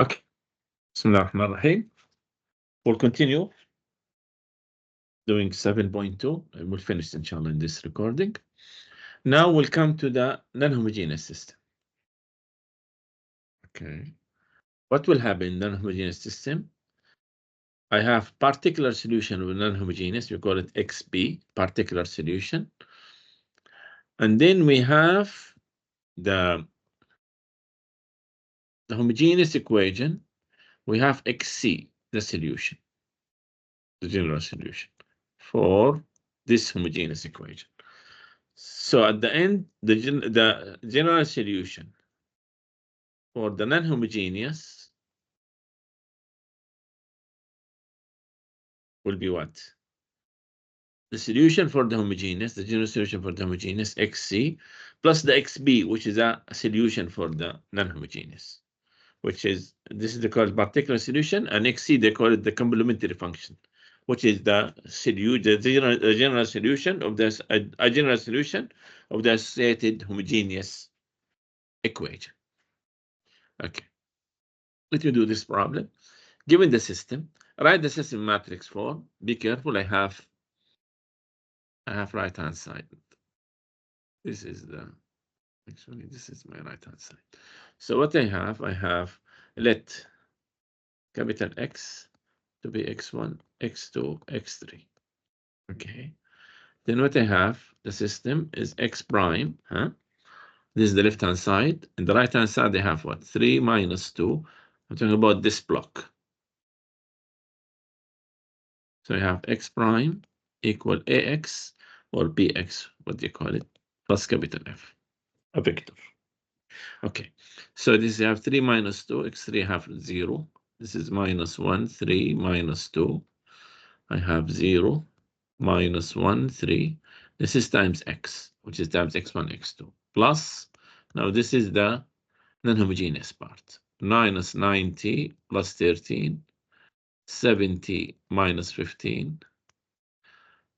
Okay. Bismillah ar-Rahman ar-Rahim. We'll continue doing 7.2 and we'll finish inshallah in this recording. Now we'll come to the non-homogeneous system. Okay. What will happen in non-homogeneous system? I have particular solution of non-homogeneous. We call it XB, particular solution. And then we have the homogeneous equation. We have XC, the solution, the general solution for this homogeneous equation. So at the end, the general solution for the non-homogeneous will be what? The solution for the homogeneous, the general solution for the homogeneous, XC, plus the XB, which is a solution for the non-homogeneous, which is, this is called particular solution, and XC, they call it the complementary function, which is the general solution of this, a general solution of the associated homogeneous equation. Okay. Let me do this problem. Given the system, write the system matrix form. Be careful, I have right hand side. This is actually this is my right hand side. So what I have let capital X to be X1, X2, X3. Okay. Then what I have, the system is X prime, huh? This is the left hand side. And the right hand side, they have what? 3 minus 2. I'm talking about this block. So I have X prime equal AX or BX, what do you call it, plus capital F, a vector. Okay, so this I have 3 minus 2, X3 I have 0. This is minus 1, 3 minus 2. I have 0, minus 1, 3. This is times X, which is times X1, X2. Plus, now this is the non-homogeneous part. Minus 90 plus 13. 70 minus 15.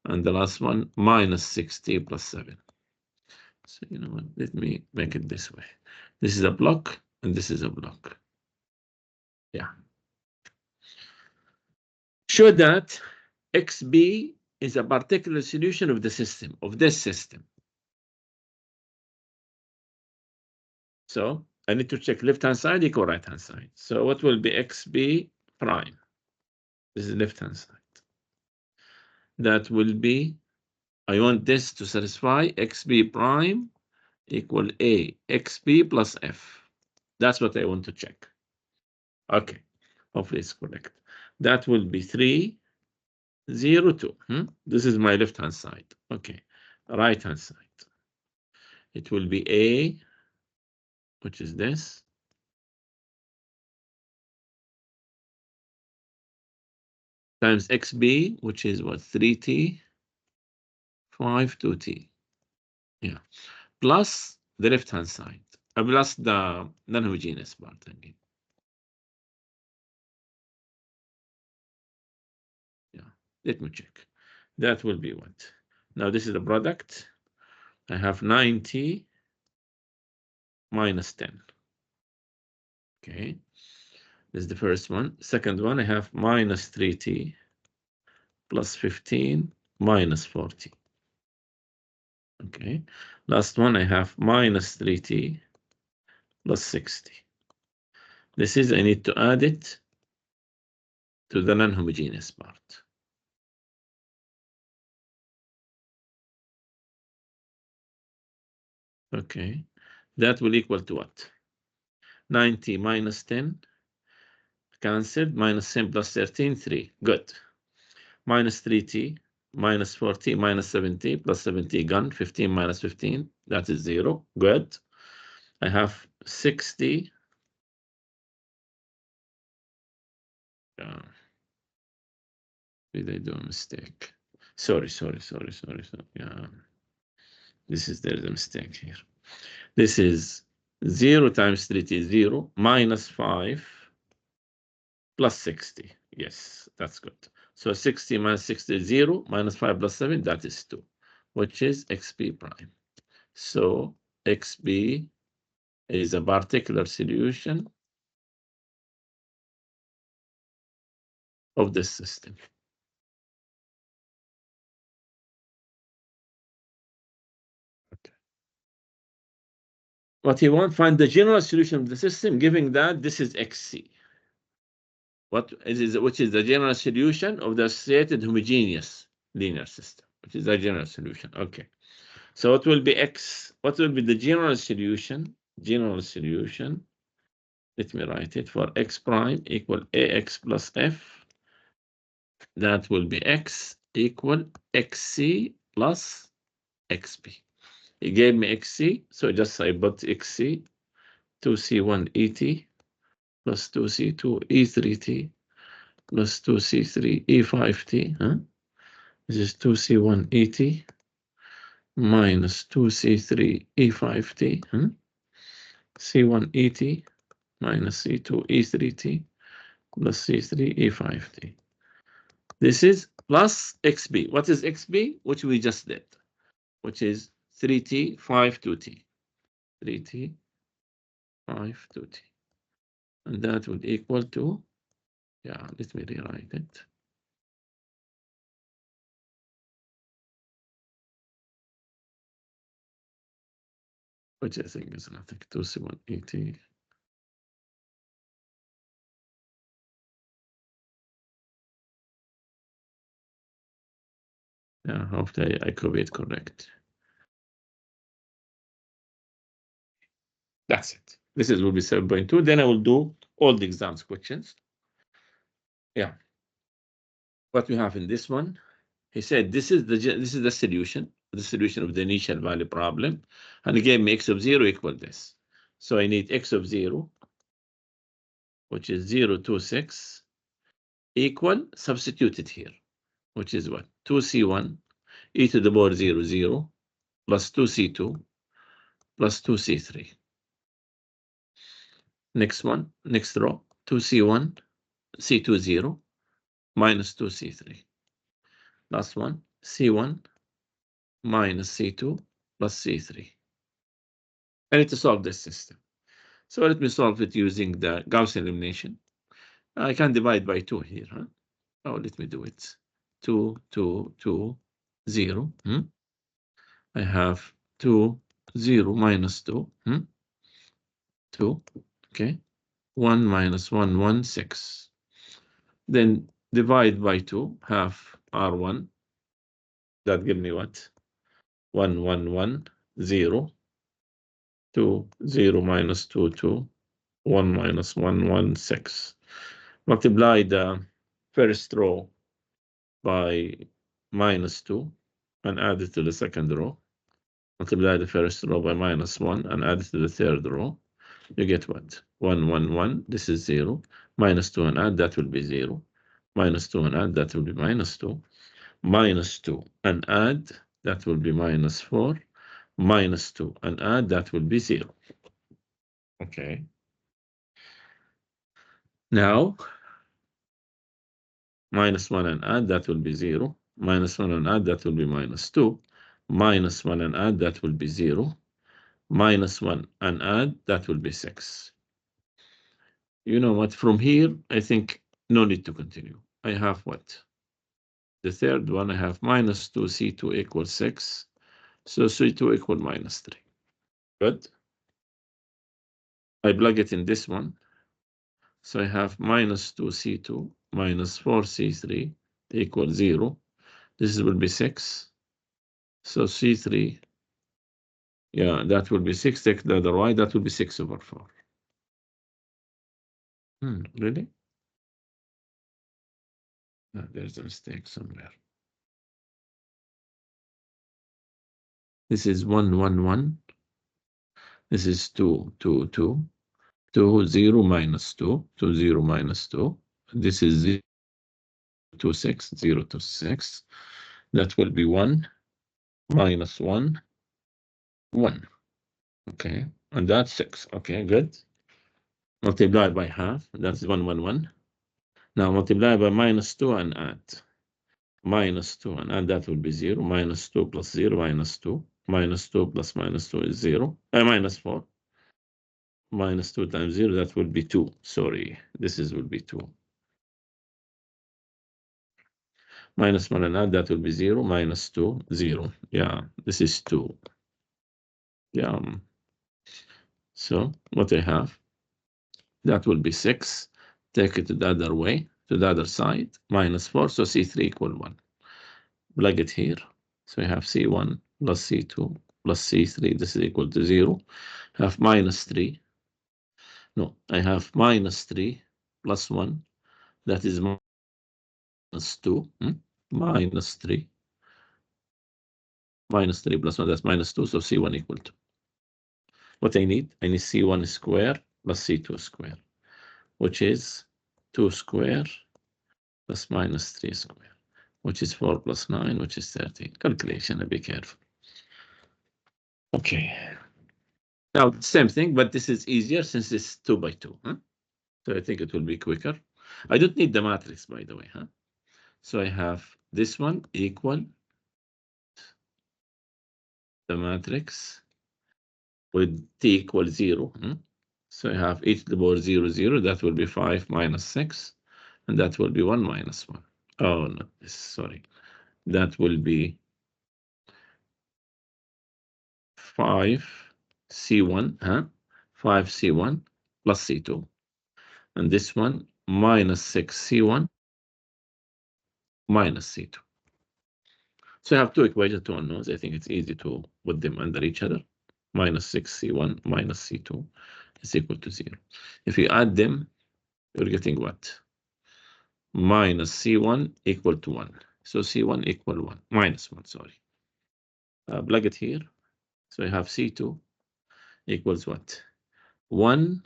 And the last one, minus 60 plus 7. So, you know what, let me make it this way. This is a block, and this is a block. Yeah. Show that XB is a particular solution of the system, of this system. So I need to check left-hand side equal right-hand side. So what will be XB prime? This is left-hand side. That will be, I want this to satisfy XB prime equal A, XB plus F. That's what I want to check. Okay, hopefully it's correct. That will be 3, 0, 2. This is my left-hand side. Okay, right-hand side. It will be A, which is this. Times XB, which is what, 3T, 5, 2T. Yeah, plus the left-hand side, plus the non-homogeneous part, I mean. Yeah, let me check. That will be what? Now this is the product. I have 90 minus 10. Okay, this is the first one. Second one, I have minus 3T plus 15 minus 40. Okay, last one, I have minus 3T plus 60. This is, I need to add it to the non-homogeneous part. Okay, that will equal to what? 90 minus 10, cancelled, minus 10 plus 13, 3. Good. Minus 3T, minus 40, minus 70, plus 70 gone, 15 minus 15, that is 0. Good. I have 60. Did I do a mistake? Sorry. Yeah, there's a mistake here. This is 0 times 3T, 0, minus 5, plus 60. Yes, that's good. So 60 minus 60 is 0, minus 5 plus 7, that is 2, which is XB prime. So XB is a particular solution of this system. Okay. What he wants, find the general solution of the system, giving that this is XC. Which is the general solution of the associated homogeneous linear system, which is the general solution. Okay. So what will be X? What will be the general solution? General solution. Let me write it for X prime equal AX plus F. That will be X equal XC plus XP. He gave me XC, so just I put XC, 2C1ET plus 2C2E3T plus 2C3E5T. Huh? This is 2C1ET minus 2C3E5T. Huh? C1ET minus C2E3T plus C3E5T. This is plus XB. What is XB? Which we just did, which is 3T, 5, 2T. 3T, 5, 2T. And that would equal to, yeah, let me rewrite it. Which I think is nothing, 2C1ET. Yeah, hopefully I could be it correct. That's it. This is will be 7.2. Then I will do all the exams questions. Yeah. What we have in this one, he said this is the solution of the initial value problem, and he gave me x of 0 equal this. So I need x of 0, which is 0, 2, 6, equal substituted here, which is what? 2C1 e to the power 0, 0 plus 2C2 plus 2C3. Next one, next row, 2C1, C2, 0, minus 2C3. Last one, C1 minus C2 plus C3. I need to solve this system. So let me solve it using the Gaussian elimination. I can divide by 2 here. Huh? Oh, let me do it. 2, 2, 2, 0. I have 2, 0 minus 2. 2. Okay. 1 minus 1, 1, 6. Then divide by 2, half R1. That give me what? 1, 1, 1, 0. 2, 0 minus 2, 2. 1 minus 1, 1, 6. Multiply the first row by minus 2 and add it to the second row. Multiply the first row by minus 1 and add it to the third row. You get what? 1, 1, 1. This is 0. Minus 2 and add, that will be 0. Minus 2 and add, that will be minus 2. Minus 2 and add, that will be minus 4. Minus 2 and add, that will be 0. Okay. Now, minus 1 and add, that will be 0. Minus 1 and add, that will be minus 2. Minus 1 and add, that will be 0. Minus 1 and add, that will be 6. You know what? From here, I think no need to continue. I have what? The third one, I have minus 2C2 equals 6. So C2 equal minus 3. Good. I plug it in this one. So I have minus 2C2 minus 4C3 equals 0. This will be 6. So C3, yeah, that will be 6. Take the other y, that will be 6 over 4. Really? No, there's a mistake somewhere. This is 1, 1, 1. This is 2, 2, 2. 2, 0 minus 2. 2, 0 minus 2. This is 0, 2, 6. 0 to 6. That will be 1 minus 1, 1. Okay. And that's 6. Okay, good. Multiply by half. That's 1, 1, 1. Now multiply by minus 2 and add. Minus 2 and add, that will be 0. Minus 2 plus 0, minus 2. Minus 2 plus minus 2 is 0. Minus 4. Minus 2 times 0, that will be 2. Sorry, this will be 2. minus 1 and add, that will be 0, minus 2, 0. Yeah, this is 2. Yeah. So what I have, that will be 6. Take it to the other way, to the other side, minus 4. So C3 equal 1. Plug it here. So I have C1 plus C2 plus C3. This is equal to 0. I have minus 3. No, I have minus 3 plus 1. That is minus 2. Minus 3. Minus 3 plus 1, that's minus 2. So C1 equal to. What I need C1 square plus C2 square, which is 2 square plus minus 3 square, which is 4 plus 9, which is 13. Calculation, be careful. Okay. Now, same thing, but this is easier since it's 2 by 2. So I think it will be quicker. I don't need the matrix, by the way. So I have this one equal the matrix with t equals 0. So I have e to the power 0, 0. That will be 5 minus 6. And that will be 1 minus 1. Oh, no, sorry. That will be 5 C1, 5 C1 plus C2. And this one minus 6 C1 minus C2. So I have two equations, two unknowns. I think it's easy to put them under each other. Minus 6 C1 minus C2 is equal to 0. If you add them, you're getting what? Minus C1 equal to 1. So C1 equal 1, minus 1, sorry. Plug it here. So I have C2 equals what? 1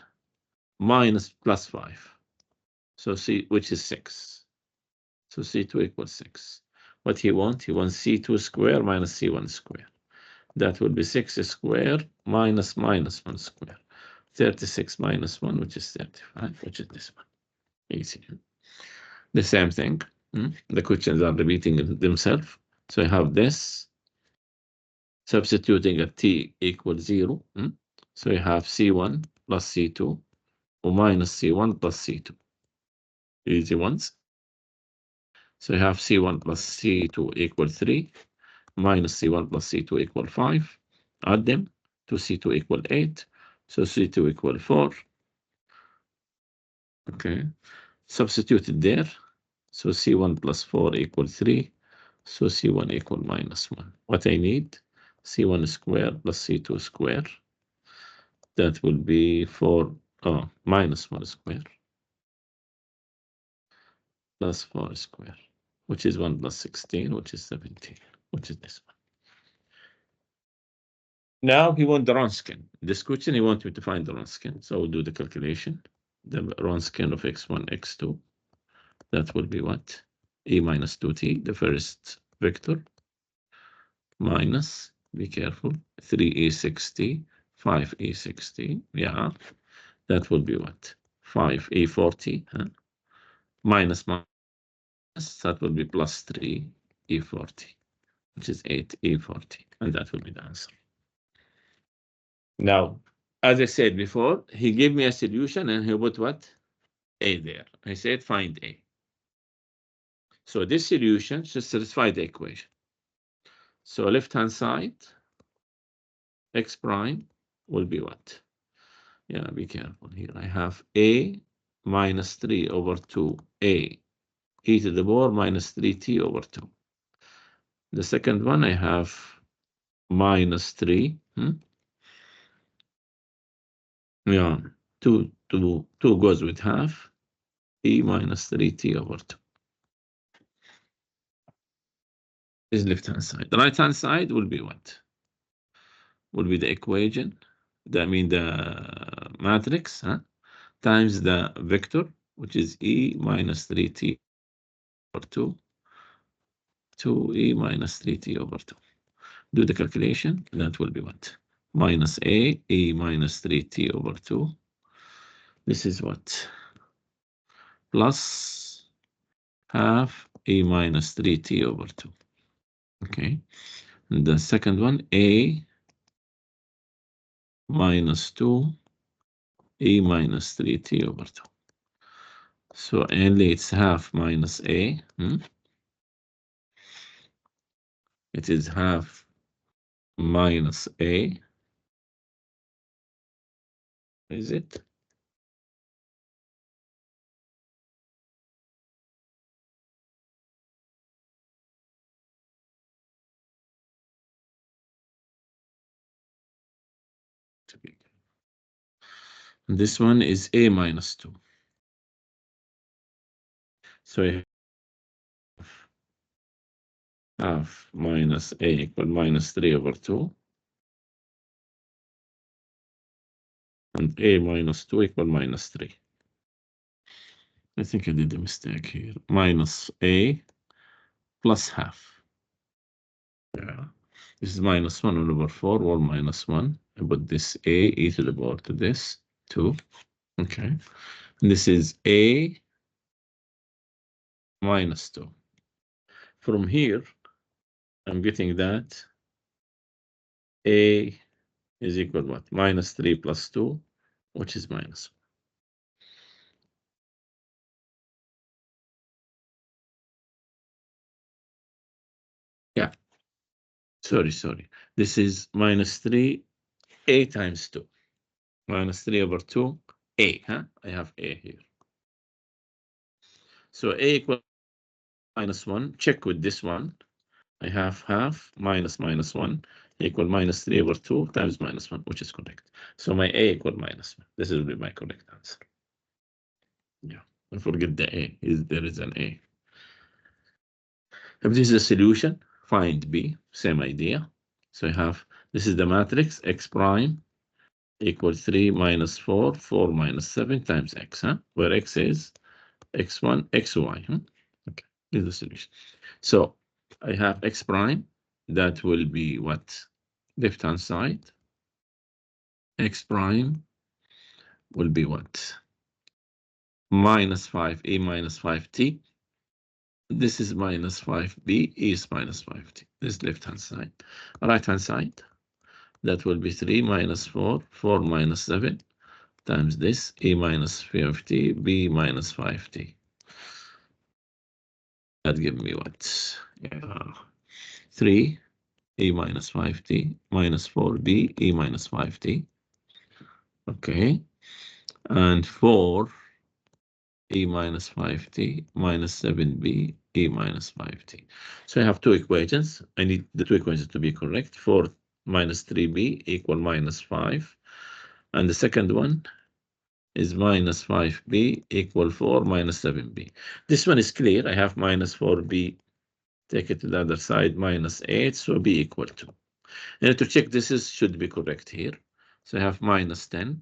minus plus 5. So C, which is 6. So C2 equals 6. What he wants? He wants C2 square minus C1 square. That will be 6 square minus 1 square. 36 minus 1, which is 35, which is this one. Easy. The same thing. The questions are repeating themselves. So I have this. Substituting at t equals 0. So you have C1 plus C2 or minus C1 plus C2. Easy ones. So you have C1 plus C2 equal 3, minus C1 plus C2 equal 5. Add them to C2 equal 8. So C2 equal 4. Okay. Substitute it there. So C1 plus 4 equal 3. So C1 equal minus 1. What I need? C1 square plus C2 square. That will be 4, minus 1 square. Plus 4 square, which is 1 plus 16, which is 17, which is this one. Now he wants the Röntgen. This question, he wants me to find the Röntgen. So we'll do the calculation. The Röntgen of x1, x2. That will be what? E minus 2t, the first vector, minus, be careful, 3e6t, 5e6t. Yeah, that will be what? 5e40, minus, that will be plus 3e40, which is 8e40. And that will be the answer. Now, as I said before, he gave me a solution and he put what? A there. I said find A. So this solution should satisfy the equation. So left-hand side, x prime will be what? Yeah, be careful here. I have A minus 3 over 2A e to the power minus 3t over 2. The second one, I have minus 3. Yeah, 2 goes with half. E minus 3t over 2. Is left-hand side. The right-hand side will be what? Will be the equation. I mean the matrix, times the vector, which is E minus 3t over 2. 2E minus 3t over 2. Do the calculation. That will be what? Minus A, E minus 3t over 2. This is what? Plus half E minus 3t over 2. Okay. And the second one, A minus 2, E minus 3t over 2. So only it's half minus A. It is half minus A. Is it? This one is A minus 2. So you have half minus A equal minus 3 over 2. And A minus 2 equal minus 3. I think I did a mistake here. Minus A plus half. Yeah. This is minus 1 over 4, or minus 1. I put this A, e to the power to this, 2. Okay. And this is A minus 2. From here, I'm getting that A is equal what? Minus 3 plus 2, which is minus 1. Yeah. Sorry. This is minus 3, A times 2. Minus 3 over 2, A, huh? I have A here. So A equals minus 1. Check with this one. I have half minus 1 equal minus 3 over 2 times minus 1, which is correct. So my A equal minus 1. This will be my correct answer. Yeah, and forget the A. There is an A. If this is a solution, find B. Same idea. So I have, this is the matrix, X prime equals 3 minus 4, 4 minus 7 times X, huh? Where X is X1, XY. Huh? Okay, this is the solution. So I have X prime. That will be what? Left-hand side. X prime will be what? Minus 5A minus 5T. This is minus 5B, E is minus 5T. This is left-hand side. Right-hand side, that will be 3 minus 4, 4 minus 7, times this, E minus 5T, B minus 5T. That gives me what? 3, E minus 5T, minus 4B, E minus 5T. Okay. And 4, E minus 5T, minus 7B, E minus 5T. So I have two equations. I need the two equations to be correct. 4 minus 3B equal minus 5. And the second one is minus 5B equal 4 minus 7B. This one is clear. I have minus 4B. Take it to the other side, minus 8. So B equal 2. And to check this should be correct here. So I have minus 10.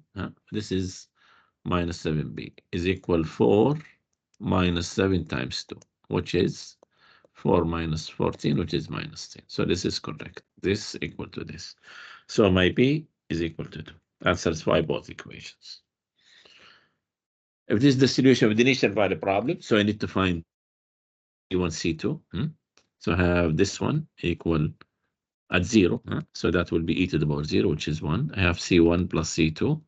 This is minus 7B is equal 4 minus 7 times 2, which is 4 minus 14, which is minus 10. So this is correct. This equal to this. So my B is equal to 2. That satisfies both equations. If this is the solution of the initial value problem, so I need to find C1, C2. So I have this one equal at 0. So that will be e to the power 0, which is 1. I have C1 plus C2.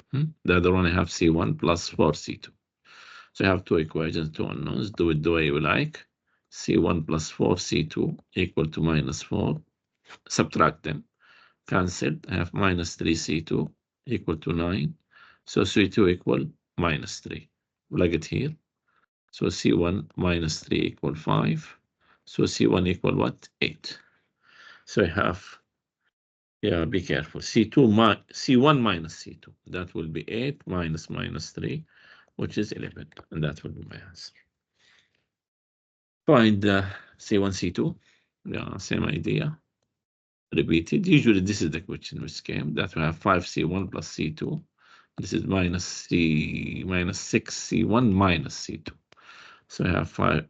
The other one I have C1 plus 4C2. So I have two equations, two unknowns. Do it the way you like. C1 plus 4C2 equal to minus 4. Subtract them. Cancelled. I have minus 3C2 equal to 9. So C2 equal minus 3. Plug it here. So C1 minus 3 equal 5. So C1 equal what? 8. So I have, yeah, be careful. C1 minus C2. That will be 8 minus 3, which is 11. And that will be my answer. Find C1, C2. Yeah, same idea. Repeated. Usually this is the question which came, that we have 5C1 plus C2. This is minus 6C1 minus C2. So I have 5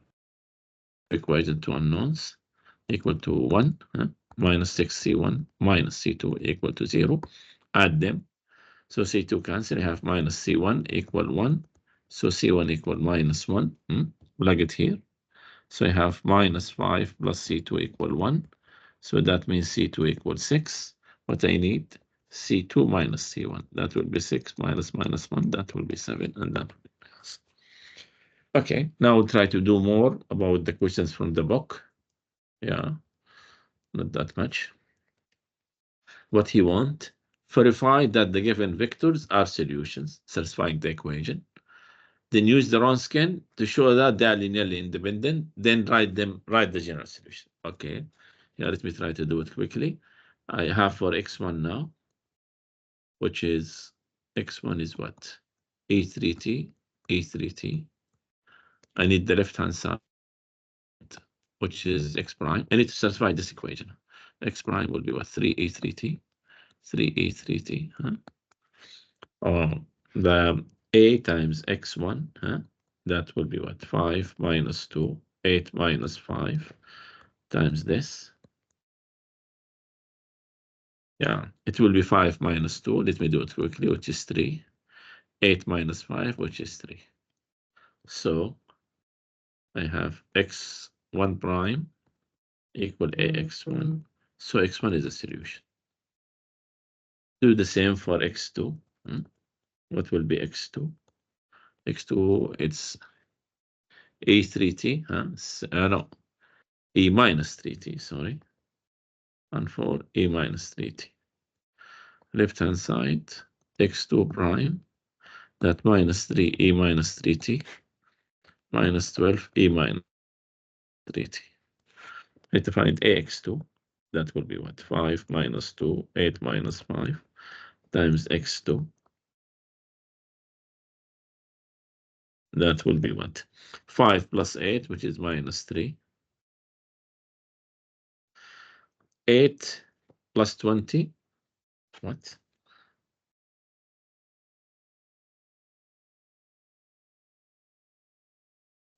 equated to unknowns equal to 1. Minus 6C1 minus C2 equal to 0. Add them. So C2 cancel. I have minus C1 equal 1. So C1 equal minus 1. Plug it here. So I have minus 5 plus C2 equal 1. So that means C2 equals 6. What I need, C2 minus C1. That will be 6 minus 1. That will be 7. And that will be yes. Okay, now we'll try to do more about the questions from the book. Yeah. not that much. What he want? Verify that the given vectors are solutions, satisfying the equation. Then use the Wronskian to show that they are linearly independent. Then write the general solution. Okay. Yeah, let me try to do it quickly. I have for x1 now, which is x1 is what? A3t, A3t. I need the left-hand side, which is x prime. I need to satisfy this equation. X prime will be what? 3A3t, 3A3t. The a times x1, that will be what? 5 minus 2, 8 minus 5 times this. Yeah, it will be 5 minus 2. Let me do it quickly, which is 3. 8 minus 5, which is 3. So I have x1 prime equal ax1. So x1 is a solution. Do the same for x2. What will be x2? x2, it's a3t, no, e minus 3t, sorry. And for a minus 3t. Left-hand side, x2 prime, that minus 3, a minus 3t, minus 12, a minus 3t. I need to find ax2. That will be what? 5 minus 2, 8 minus 5, times x2. That will be what? 5 plus 8, which is minus 3. 8 plus 20. What?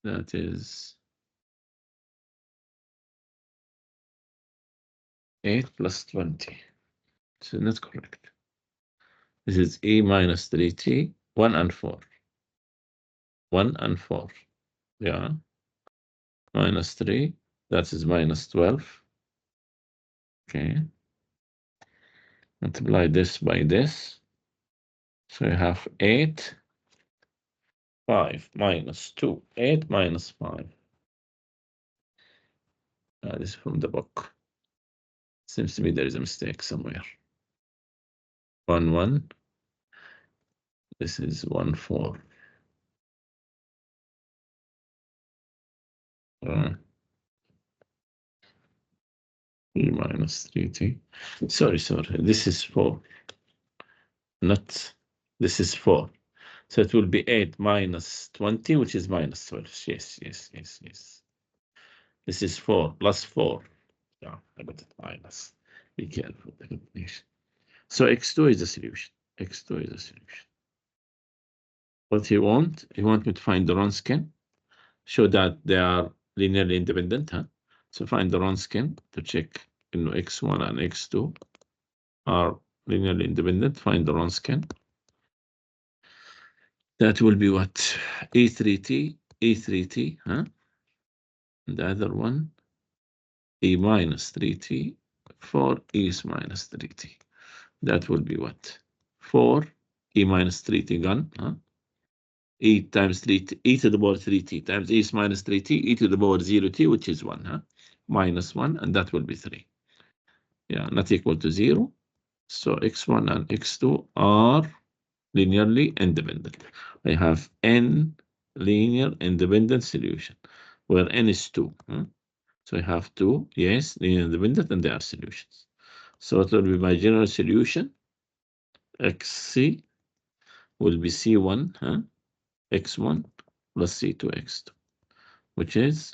That is 8 plus 20. So not correct. This is e minus 3t, 1 and 4. 1 and 4. Yeah. Minus 3. That is minus 12. Okay. Multiply this by this. So you have 8. 5 minus 2. 8 minus 5. This is from the book. Seems to me there is a mistake somewhere. 1, 1. This is 1, 4. E minus 3t. Sorry. This is 4. Not, this is 4. So it will be 8 minus 20, which is minus 12. Yes. This is 4 plus 4. Yeah, I got it minus. Be careful. So x2 is a solution. X2 is a solution. What he want? He want me to find the Wronskian, show that they are linearly independent. So find the Wronskian to check x1 and x2 are linearly independent. Find the Wronskian. That will be what? E3t, E3t, the other one, E minus 3t, 4 E minus 3t. That will be what? 4 E minus 3t gone, E times 3t, E to the power 3t times E minus 3t, E to the power 0t, which is 1, minus 1, and that will be 3. Yeah, not equal to 0. So x1 and x2 are linearly independent. I have n linear independent solution, where n is 2. So I have 2, yes, linear independent, and they are solutions. So it will be my general solution. Xc will be C1, x1 plus C2, x2, which is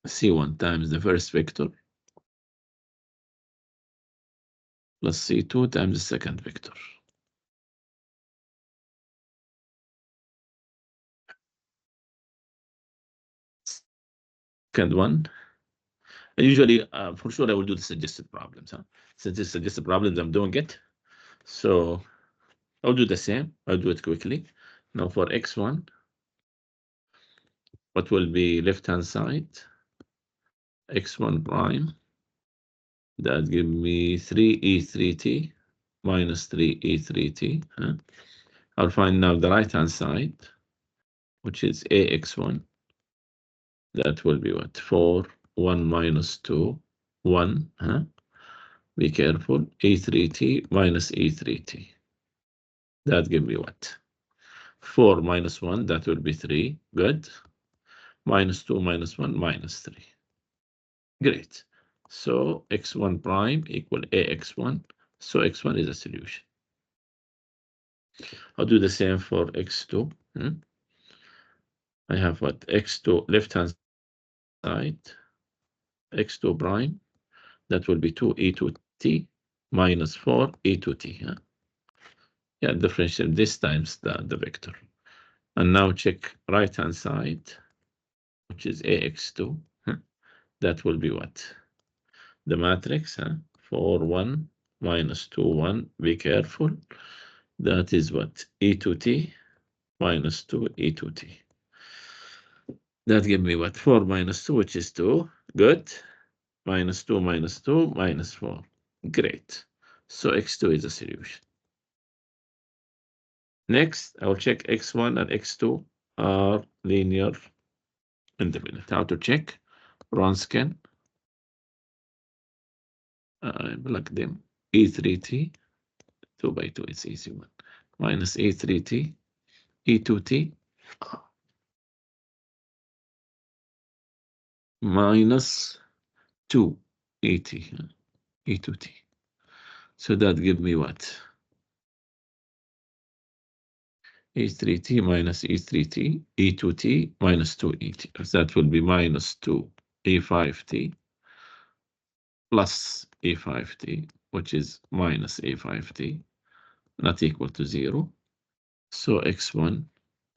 C1 times the first vector plus C2 times the second vector. Second one, usually, for sure, I will do the suggested problems. Since it's suggested problems, I'm doing it. So I'll do the same. I'll do it quickly. Now for x1, what will be left-hand side? x1 prime. That give me 3e3t minus 3e3t. I'll find now the right-hand side, which is ax1. That will be what? 4, 1 minus 2, 1, huh? Be careful, E3T minus E3T. That give me what? 4 minus 1, that will be 3. Good. Minus 2 minus 1, minus 3. Great. So x1 prime equal ax1. So x1 is a solution. I'll do the same for x2. I have what? x2 left-hand side, x2 prime. That will be 2e2t minus 4e2t. Huh? Yeah, differential this times the vector. And now check right-hand side, which is ax2. Huh? That will be what? The matrix, huh? 4, 1, minus 2, 1. Be careful. That is what? E2t minus 2 E2t. That give me what? 4 minus 2, which is 2. Good. Minus 2 minus 2 minus 4. Great. So x2 is a solution. Next, I will check x1 and x2 are linear independent. How to check? Ronscan. I plug them. E3t, 2 by 2 is easy one. Minus E3t, E2t, minus 2 ET, E2t. So that give me what? E3t minus E3t, E2t minus 2ET. That will be minus 2 E5t plus E5t, which is minus E5t, not equal to 0. So x1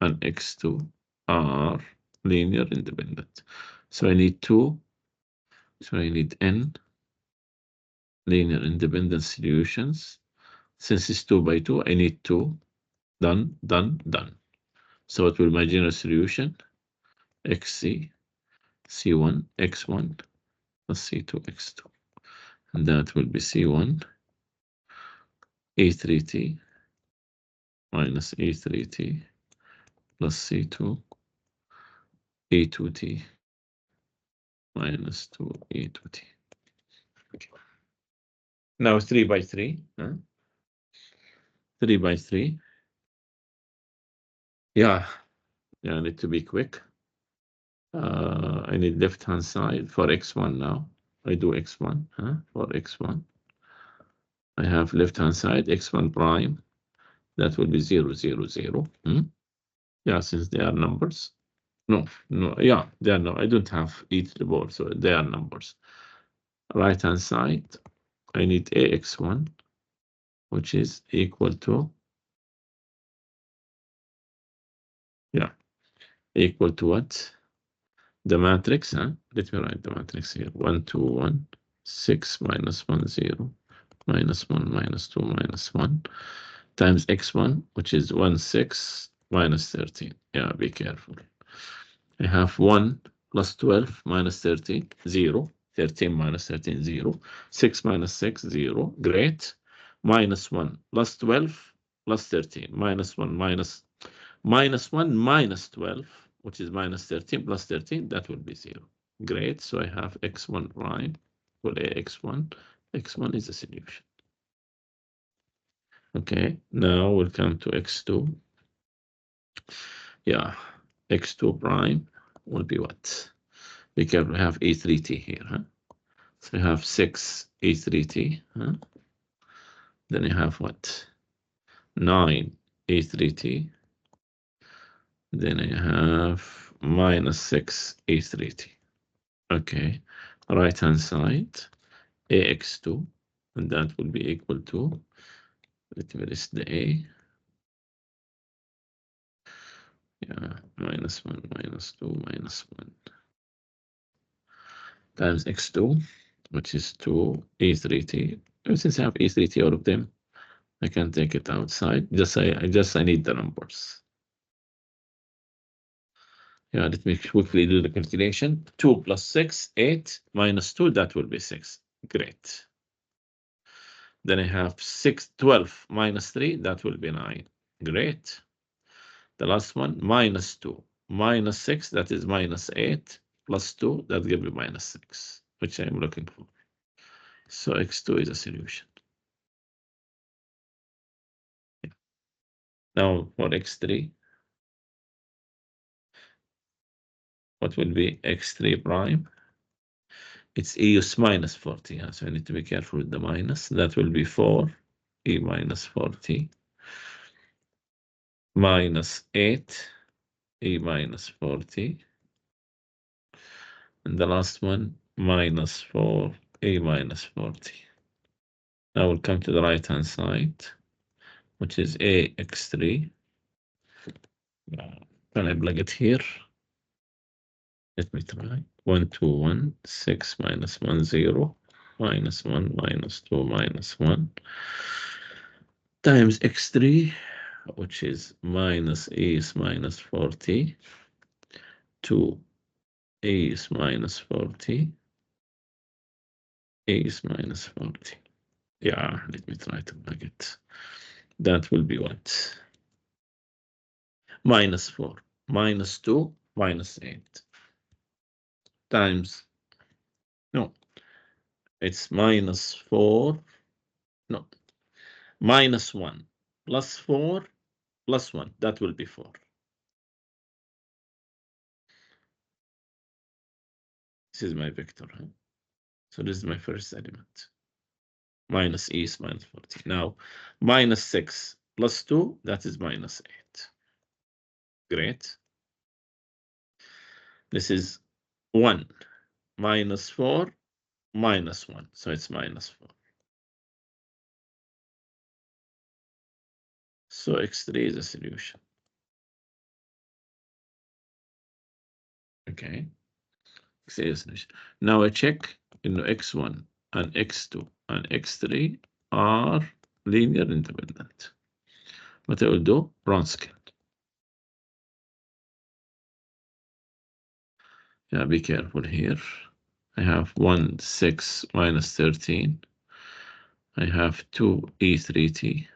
and x2 are linear independent. So I need 2. So I need n linear independent solutions. Since it's 2 by 2, I need 2. Done, done, done. So what will my general solution? xc, c1, x1, plus c2, x2. And that will be c1, e3t, minus e3t, plus c2, e2t, minus 2, e2t. Okay. Now 3 by 3. 3 by 3. Yeah, I need to be quick. I need left-hand side for x1 now. I do x1 for x1. I have left-hand side x1 prime. That will be 0, 0, 0. Yeah, since they are numbers. No, yeah, they are no. I don't have e to the power, so they are numbers. Right-hand side, I need ax1, which is equal to, yeah, equal to what? The matrix, Let me write the matrix here. 1, 2, 1, 6 minus 1, 0, minus 1, minus 2, minus 1, times x1, which is 1, 6, minus 13. Yeah, be careful. I have 1 plus 12 minus 13, 0. 13 minus 13, 0. 6 minus 6, 0. Great. Minus 1 plus 12 plus 13. Minus 1 minus 1 minus 12, which is minus 13 plus 13. That will be 0. Great. So I have x1 prime for ax1. X1 is a solution. Okay. Now we'll come to x2. Yeah. x2 prime will be what? Because we have E3T here. So you have 6 E3T. Then you have what? 9 E3T. Then I have minus 6 E3T. Okay. Right-hand side, AX2. And that will be equal to, let me list the A. Yeah, minus 1, minus 2, minus 1. Times X2, which is 2 E3T. Since I have E3T, all of them, I can take it outside. I need the numbers. Yeah, let me quickly do the calculation. 2 plus 6, 8 minus 2, that will be 6. Great. Then I have 6, 12 minus 3, that will be 9. Great. The last one, minus 2. Minus 6, that is minus 8, plus 2, that gives me minus 6, which I'm looking for. So x2 is a solution. Now for x3, what will be x3 prime? It's EUS minus 40. So I need to be careful with the minus. That will be 4 E minus 40 minus 8 E minus 40. And the last one, minus 4 A minus 40. Now we'll come to the right-hand side, which is AX3. Can I plug it here? Let me try. 1, 2, 1, 6 minus 1, 0, minus 1, minus 2, minus 1, times x3, which is minus A is minus 40, 2 A is minus 40, A is minus 40. Yeah, let me try to plug it. That will be what? Minus 4, minus 2, minus 8, times, no, it's minus 4, no, minus 1, plus 4, plus 1, that will be 4. This is my vector, huh? So this is my first element. Minus E is minus 40. Now, minus 6 plus 2, that is minus 8. Great. This is 1 minus 4 minus 1. So it's minus 4. So x3 is a solution. Okay. X3 is a solution. Now I check x1 and x2 and x3 are linear independent. What I will do, Wronskian. Yeah, be careful here. I have 1, 6 minus 13. I have 2 E3T,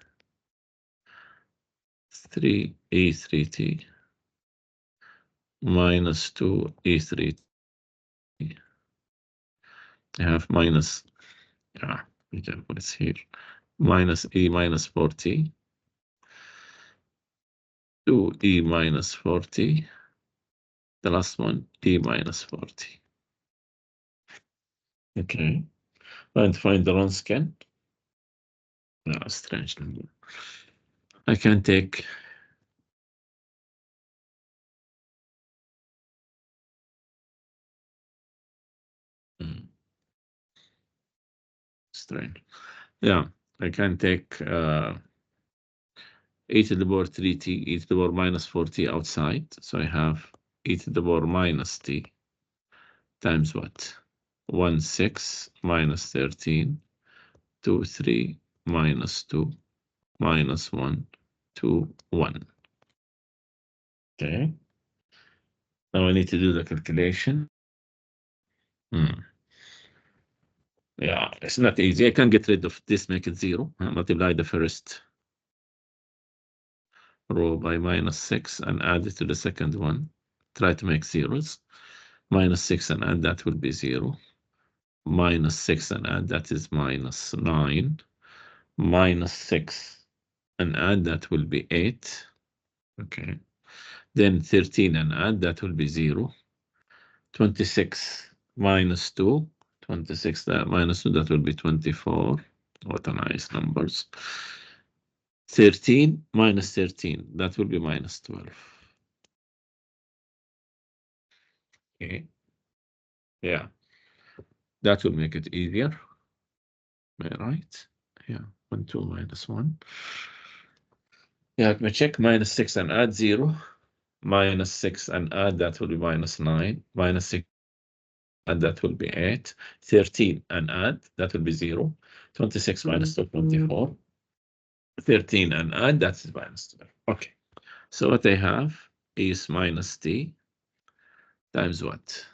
3 E3T, minus 2 E3T. I have minus, be careful, it's here, minus E minus 40, 2 E minus 40, the last one, E minus 40. Okay, and find the Wronskian. Strange number. I can take strange. Yeah, I can take e to the power 3t, e to the power minus 4t outside. So I have e to the power minus t times what? 1, 6 minus 13, 2, 3 minus 2 minus 1, 2, 1. Okay. Now I need to do the calculation. Yeah, it's not easy. I can get rid of this, make it 0. Multiply the first row by minus 6 and add it to the second one. Try to make zeros. Minus 6 and add that will be 0. Minus 6 and add that is minus 9. Minus 6 and add that will be 8. Okay. Then 13 and add that will be 0. 26 minus 2. 26 that minus 2, that will be 24. What a nice numbers. 13 minus 13, that will be minus 12. Okay. Yeah. That will make it easier. Am I right? Yeah. 1, 2 minus 1. Yeah, let me check. Minus 6 and add 0. Minus 6 and add that will be minus 9. Minus 6 and that will be 8. 13 and add that will be 0. 26 minus 2, 24. 13 and add that is minus 12. Okay. So what I have is minus t times what?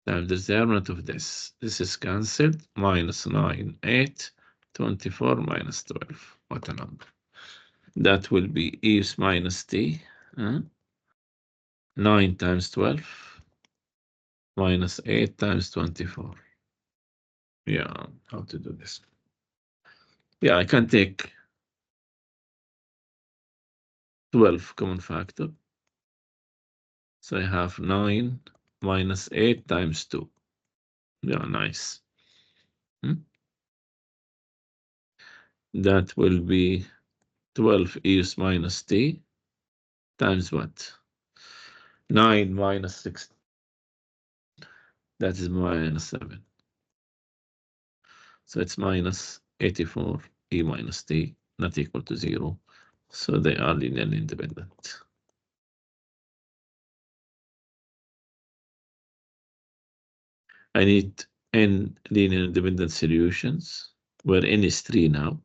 Times the determinant of this. This is cancelled. Minus 9, 8, 24 minus 12. What a number. That will be is minus t. 9 times 12 minus 8 times 24. Yeah, how to do this? Yeah, I can take 12 common factor. So I have 9 minus 8 times 2. Yeah, nice. That will be 12 is minus t times what? 9 minus 6. That is minus 7. So it's minus 84 e minus t, not equal to 0. So they are linearly independent. I need n linear independent solutions where n is 3 now.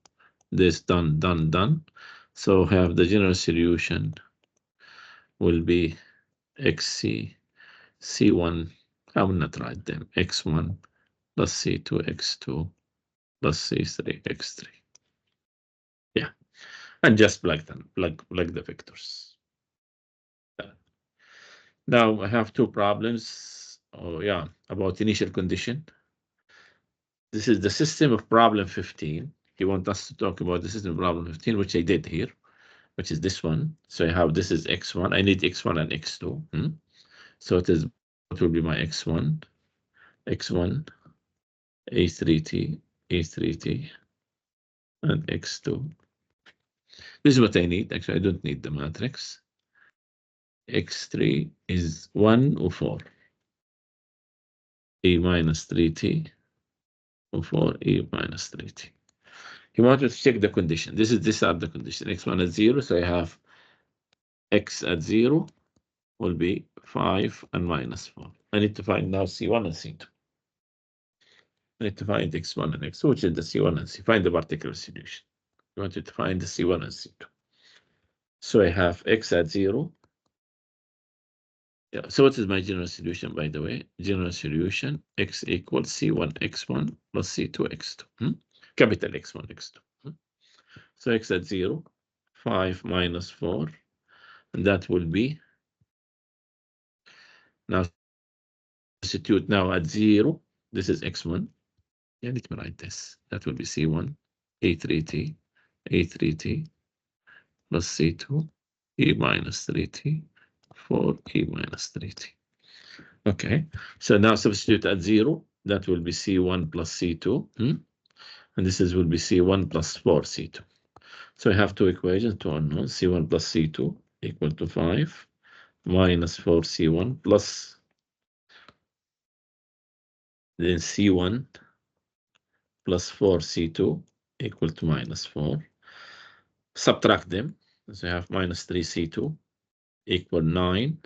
This done. So have the general solution will be xc, c1, I will not write them, x1 plus c2, x2 plus c3, x3. Yeah, and just plug them, plug the vectors. Now I have two problems. Oh yeah, about initial condition. This is the system of problem 15. He wants us to talk about the system of problem 15, which I did here, which is this one. So I have this is x1. I need x1 and x2. So it is what will be my x1, x1, a3t, a3t, and x2. This is what I need. Actually, I don't need the matrix. x3 is 1 or 4. A minus 3t or 4 a minus 3t. He wanted to check the condition. These are the condition. X1 at 0, so I have x at 0 will be 5 and minus 4. I need to find now C1 and C2. I need to find x1 and x2, which is the C1 and C. Find the particular solution. I wanted to find the C1 and C2. So I have x at 0. Yeah, so what is my general solution, by the way? General solution, x equals C1 x1 plus C2 x2. Capital X1 x2. So x at 0, 5 minus 4, and that will be, now substitute now at 0, this is x1. Yeah, let me write this. That will be C1, A3t, A3t, plus C2, E minus 3t, 4E minus 3t. Okay, so now substitute at 0, that will be C1 plus C2, and this will be C1 plus 4C2. So I have two equations, two unknowns, C1 plus C2 equal to 5 minus 4C1 plus then C1 plus 4C2 equal to minus 4. Subtract them. So I have minus 3C2 equal 9.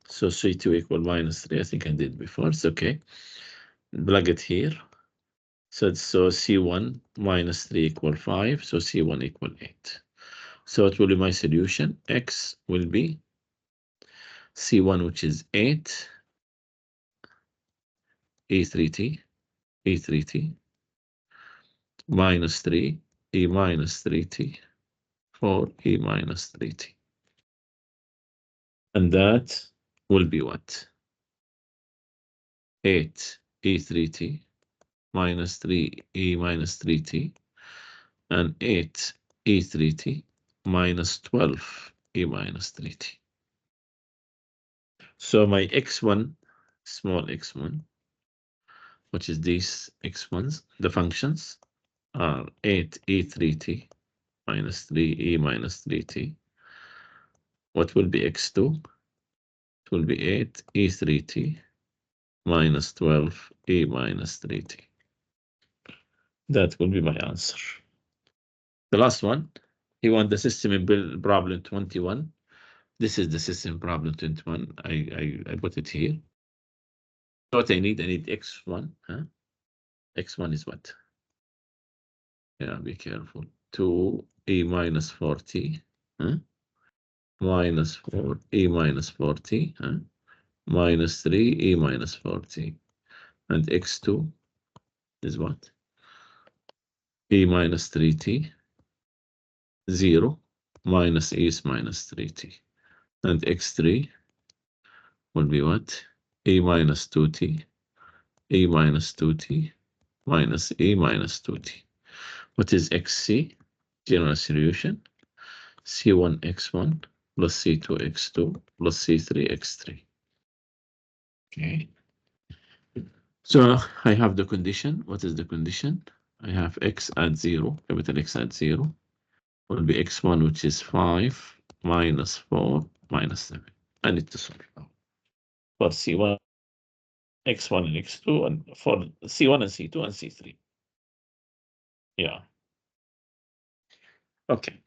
So C2 equal minus 3. I think I did before. It's okay. Plug it here. So C1 minus 3 equal 5. So C1 equal 8. So it will be my solution. X will be C1, which is 8, E3t, E3t, minus 3, E minus 3t, 4, E minus 3t. And that will be what? 8, E3t, minus 3, E minus 3t, and 8, E3t, minus 12, E minus 3t. So my x1, small x1, which is these x1s, the functions are 8, E3t, minus 3, E minus 3t. What will be x2? It will be 8, E3t, minus 12, E minus 3t. That will be my answer. The last one, he wants the system in problem 21. This is the system problem 21. I put it here. What I need x1. X1 is what? Yeah, be careful. 2 E minus 40. Minus 4 E minus 40. Minus 3 E minus 40. And x2 is what? E minus 3t. 0 minus E is minus 3t. And x3 will be what? E minus 2t, E minus 2t, minus E minus 2T. What is XC? General solution. C1 X1 plus C2 X2 plus C3 X3. Okay. So I have the condition. What is the condition? I have X at 0, capital X at 0, will be X1, which is 5, minus 4, minus 7. I need to solve now. For C1, X1 and X2, and for C1 and C2 and C3. Yeah. Okay.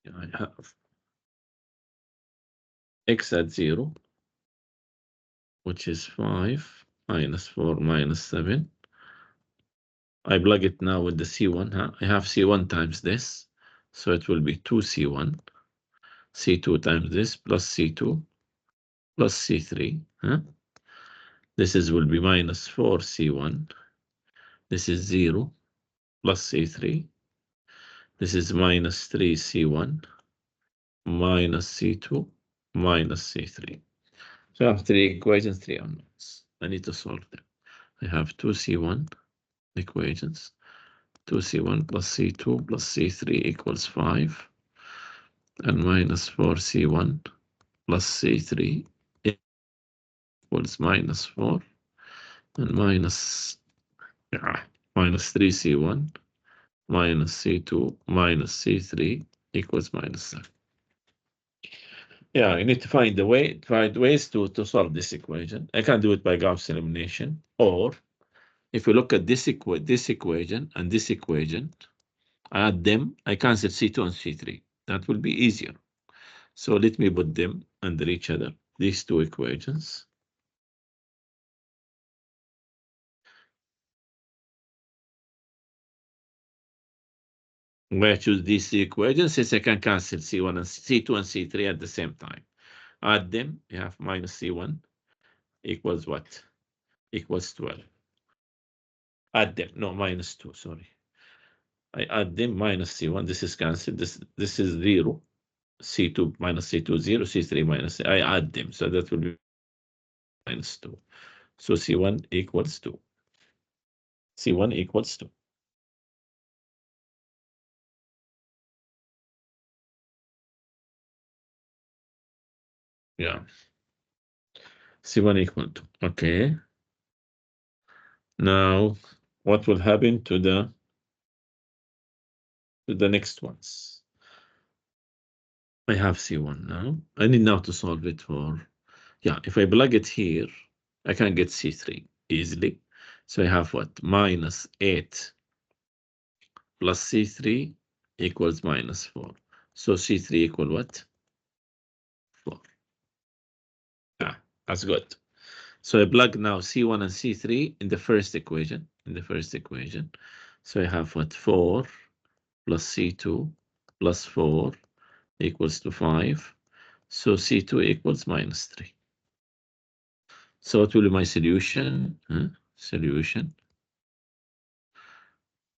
I have X at 0, which is 5, minus 4, minus 7. I plug it now with the C1. Huh? I have C1 times this, so it will be 2C1, C2 times this, plus C2, plus C3. Huh? This will be minus 4C1. This is 0, plus C3. This is minus 3C1, minus C2, minus C3. So I have three equations, three unknowns. I need to solve them. I have 2C1 equations. 2C1 plus C2 plus C3 equals 5. And minus 4C1 plus C3 equals minus 4. And minus 3C1 minus C2 minus C3 equals minus 7. Yeah, you need to find ways to solve this equation. I can do it by Gauss elimination, or if you look at this equation and this equation, add them, I cancel C2 and C3. That will be easier. So let me put them under each other, these two equations. Where I choose these equations, since I can cancel C1 and C2 and C3 at the same time. Add them, you have minus C1 equals what? Equals 12. Add them, no, minus 2, sorry. I add them minus C1, this is cancelled, this is 0. C2 minus C2, 0, C3 minus, I add them, so that will be minus 2. So C1 equals 2. C1 equals 2. Yeah. C1 equal to, okay. Now, what will happen to the next ones? I have C1 now. I need now to solve it for, yeah, if I plug it here, I can get C3 easily. So I have what? Minus 8 plus C3 equals minus 4. So C3 equal what? 4. Yeah, that's good. So I plug now C1 and C3 in the first equation, So I have what? 4 plus C2 plus 4 equals to 5. So C2 equals minus 3. So what will be my solution? Solution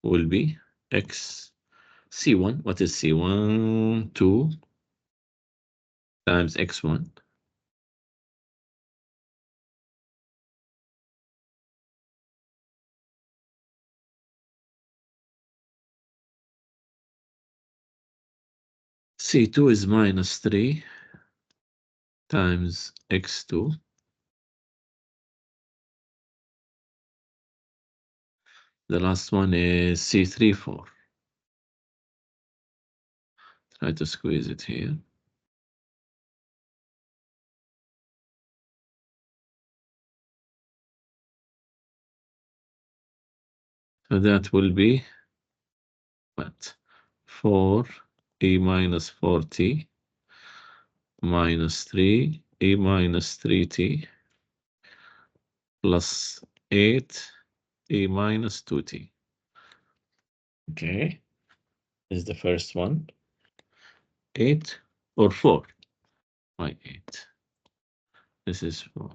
will be X C1. What is C1? 2 times X1. C2 is minus 3 times X2. The last one is C3, 4. Try to squeeze it here. So that will be what? 4 E minus 4T minus 3 E minus 3T plus 8 E minus 2T. Okay, is the first one. 8 or 4? Why 8? This is 4.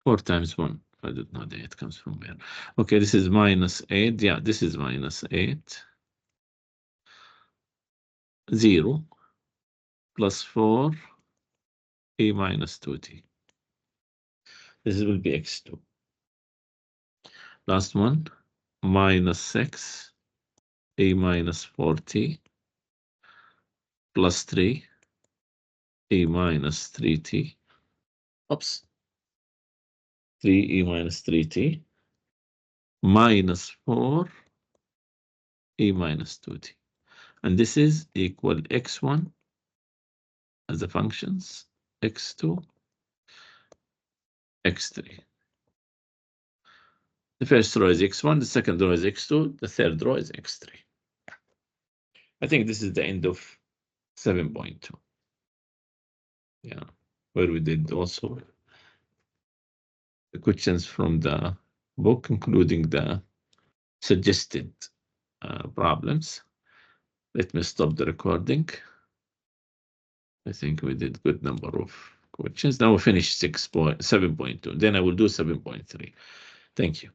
4 times 1. I don't know the 8 comes from where. Okay, this is minus 8. Yeah, this is minus 8. 0 plus 4 E minus 2T. This will be x2. Last one, minus 6, a minus 4t, plus 3, a minus 3t. Oops. 3e minus 3t, minus 4, e minus 2t. And this is equal x1 as the functions, x2, x3. The first row is x1, the second row is x2, the third row is x3. I think this is the end of 7.2. Yeah, where we did also the questions from the book, including the suggested problems. Let me stop the recording. I think we did good number of questions. Now we finish 7.2. Then I will do 7.3. Thank you.